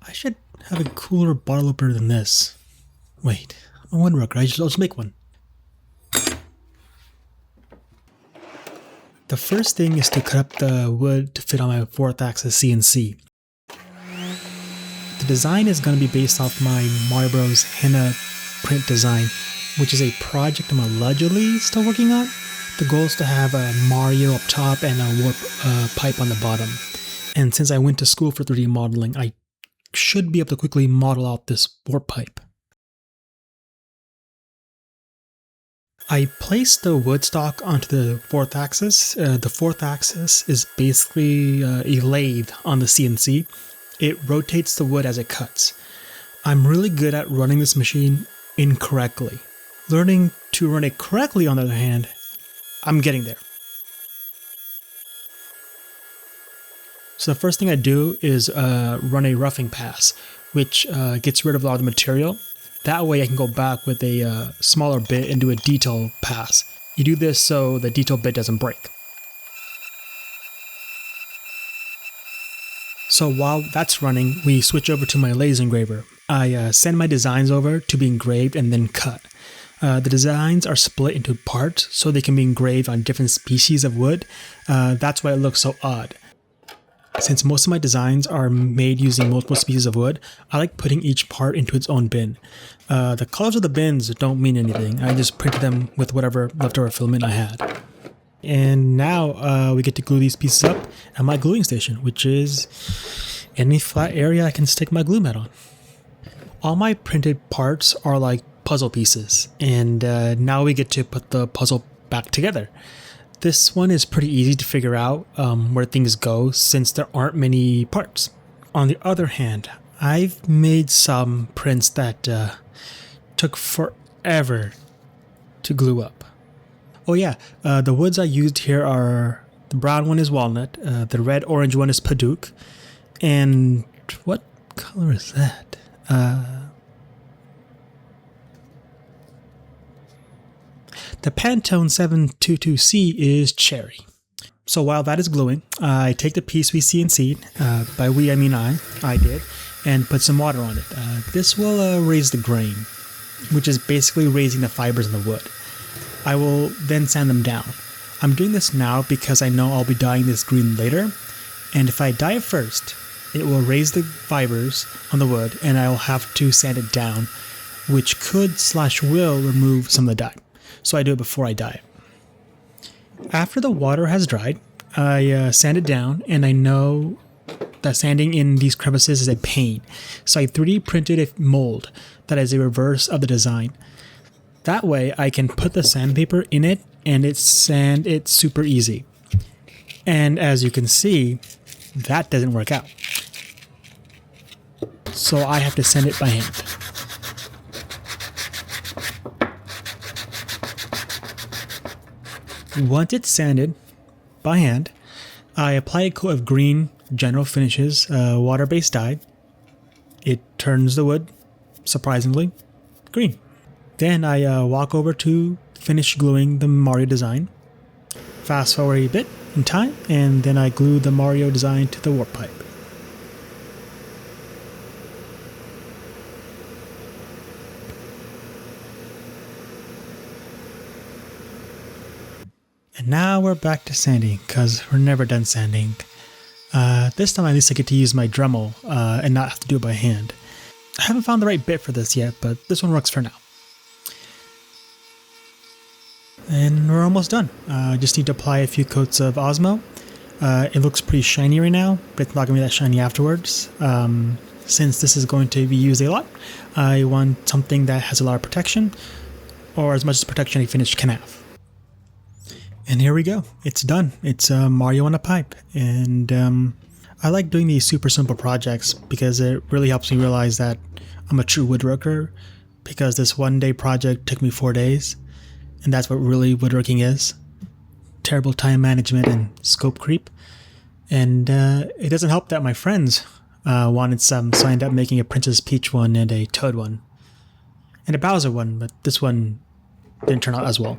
I should have a cooler bottle opener than this. Wait, a woodworker, I'll just make one. The first thing is to cut up the wood to fit on my 4th axis CNC. The design is going to be based off my Mario Bros. Henna print design, which is a project I'm allegedly still working on. The goal is to have a Mario up top and a warp pipe on the bottom. And since I went to school for 3D modeling, I should be able to quickly model out this warp pipe. I placed the wood stock onto the 4th axis. The 4th axis is basically a lathe on the CNC. It rotates the wood as it cuts. I'm really good at running this machine incorrectly. Learning to run it correctly, on the other hand, I'm getting there. So the first thing I do is run a roughing pass, which gets rid of a lot of the material. That way I can go back with a smaller bit and do a detail pass. You do this so the detail bit doesn't break. So while that's running, we switch over to my laser engraver. I send my designs over to be engraved and then cut. The designs are split into parts so they can be engraved on different species of wood. That's why it looks so odd. Since most of my designs are made using multiple species of wood, I like putting each part into its own bin. The colors of the bins don't mean anything. I just printed them with whatever leftover filament I had. And now we get to glue these pieces up at my gluing station, which is any flat area I can stick my glue mat on. All my printed parts are like puzzle pieces, and now we get to put the puzzle back together. This one is pretty easy to figure out where things go since there aren't many parts. On the other hand, I've made some prints that took forever to glue up. Oh yeah, the woods I used here are, the brown one is walnut, the red-orange one is paduk, and what color is that? The Pantone 722C is cherry. So while that is gluing, I take the piece we CNC'd, by we I mean I did, and put some water on it. This will raise the grain, which is basically raising the fibers in the wood. I will then sand them down. I'm doing this now because I know I'll be dyeing this green later, and if I dye it first, it will raise the fibers on the wood and I'll have to sand it down, which could/will remove some of the dye. So I do it before I dye it. After the water has dried, I sand it down, and I know that sanding in these crevices is a pain. So I 3D printed a mold that is a reverse of the design. That way I can put the sandpaper in it and sand it super easy. And as you can see, that doesn't work out. So I have to sand it by hand. Once it's sanded by hand, I apply a coat of green General Finishes water-based dye. It turns the wood, surprisingly, green. Then I walk over to finish gluing the Mario design. Fast forward a bit in time, and then I glue the Mario design to the warp pipe. And now we're back to sanding, because we're never done sanding. This time at least I get to use my Dremel and not have to do it by hand. I haven't found the right bit for this yet, but this one works for now. And we're almost done. Just need to apply a few coats of Osmo. It looks pretty shiny right now, but it's not going to be that shiny afterwards. Since this is going to be used a lot, I want something that has a lot of protection, or as much as protection a finished can have. And here we go. It's done. It's Mario on a pipe. And I like doing these super simple projects because it really helps me realize that I'm a true woodworker, because this one-day project took me 4 days. And that's what really woodworking is. Terrible time management and scope creep. And it doesn't help that my friends wanted some, so I ended up making a Princess Peach one and a Toad one. And a Bowser one, but this one didn't turn out as well.